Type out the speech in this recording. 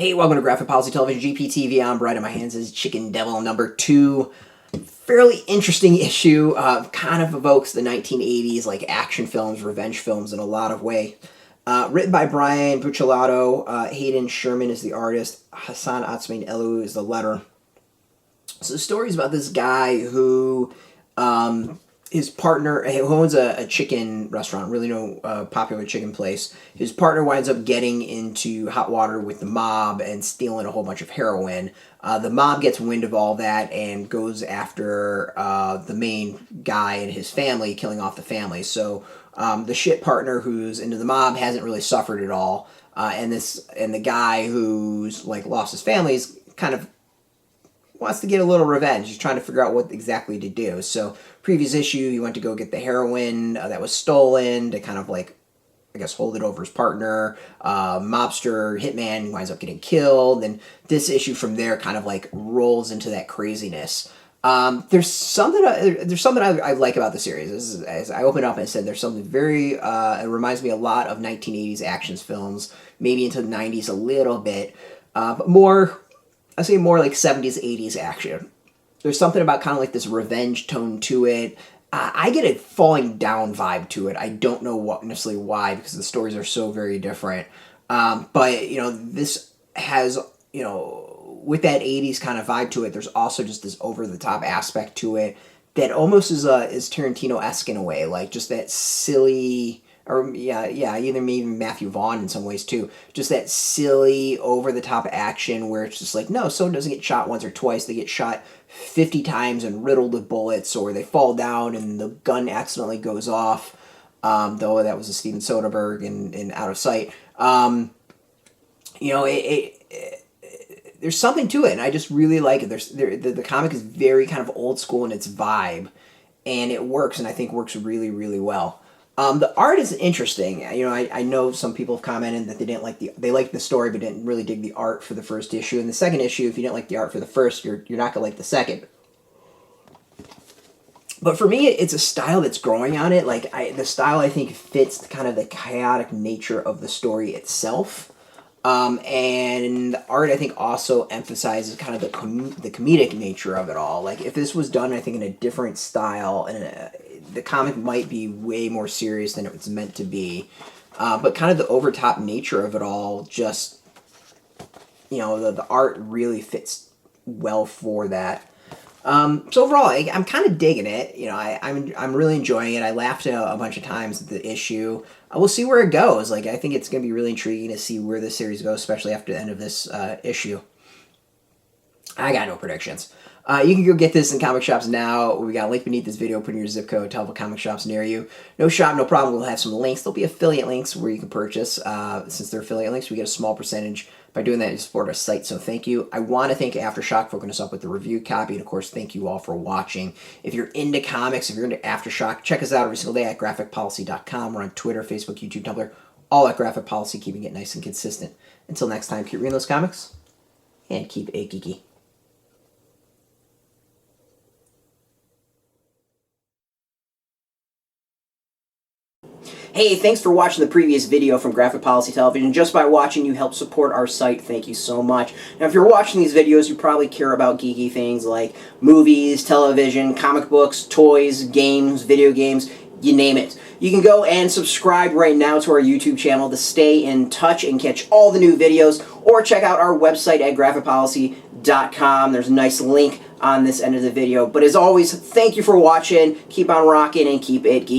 Hey, welcome to Graphic Policy Television, GPTV. I'm Brett, and my hands is Chicken Devil #2. Fairly interesting issue. Kind of evokes the 1980s, like action films, revenge films in a lot of way. Written by Brian Buccellato. Hayden Sherman is the artist. Hassan Otsmane-Elhaou is the letter. So the story is about this guy who, his partner, who owns a chicken restaurant, really no popular chicken place. His partner winds up getting into hot water with the mob and stealing a whole bunch of heroin. The mob gets wind of all that and goes after the main guy and his family, killing off the family. So the shit partner who's into the mob hasn't really suffered at all, and the guy who's like lost his family is kind of wants to get a little revenge. He's trying to figure out what exactly to do. So previous issue, he went to go get the heroin that was stolen to kind of like, I guess, hold it over his partner. Mobster, hitman winds up getting killed. And this issue from there kind of like rolls into that craziness. There's something I like about the series. As I opened up and said, there's something very, it reminds me a lot of 1980s action films, maybe into the 90s a little bit, but more, I say more like 70s, 80s action. There's something about kind of like this revenge tone to it. I get a falling down vibe to it. I don't know necessarily why, because the stories are so very different. But, you know, this has, you know, with that 80s kind of vibe to it, there's also just this over-the-top aspect to it that almost is Tarantino-esque in a way. Like, just that silly, or either maybe Matthew Vaughn in some ways too. Just that silly, over-the-top action where it's just like, no, someone doesn't get shot once or twice. They get shot 50 times and riddled with bullets, or they fall down and the gun accidentally goes off. Though that was a Steven Soderbergh in Out of Sight. You know, there's something to it, and I just really like it. The comic is very kind of old school in its vibe, and it works, and I think works really, really well. The art is interesting. You know, I know some people have commented that they liked the story but didn't really dig the art for the first issue. And the second issue, if you didn't like the art for the first, you're not gonna like the second. But for me, it's a style that's growing on it. Like the style I think fits kind of the chaotic nature of the story itself. And the art I think also emphasizes kind of the comedic nature of it all. Like if this was done, I think in a different style, and the comic might be way more serious than it was meant to be. But kind of the over-top nature of it all, just, you know, the art really fits well for that. So overall, I'm kind of digging it. You know, I'm really enjoying it. I laughed a bunch of times at the issue. We'll see where it goes. Like, I think it's going to be really intriguing to see where this series goes, especially after the end of this issue. I got no predictions. You can go get this in comic shops now. We got a link beneath this video. Put in your zip code. Tell the comic shops near you. No shop, no problem. We'll have some links. There'll be affiliate links where you can purchase. Since they're affiliate links, we get a small percentage. By doing that, you support our site, so thank you. I want to thank AfterShock for hooking us up with the review copy, and of course, thank you all for watching. If you're into comics, if you're into AfterShock, check us out every single day at graphicpolicy.com. We're on Twitter, Facebook, YouTube, Tumblr, all at Graphic Policy, keeping it nice and consistent. Until next time, keep reading those comics, and keep it geeky. Hey, thanks for watching the previous video from Graphic Policy Television. Just by watching, you help support our site. Thank you so much. Now, if you're watching these videos, you probably care about geeky things like movies, television, comic books, toys, games, video games, you name it. You can go and subscribe right now to our YouTube channel to stay in touch and catch all the new videos, or check out our website at graphicpolicy.com. There's a nice link on this end of the video. But as always, thank you for watching. Keep on rocking and keep it geeky.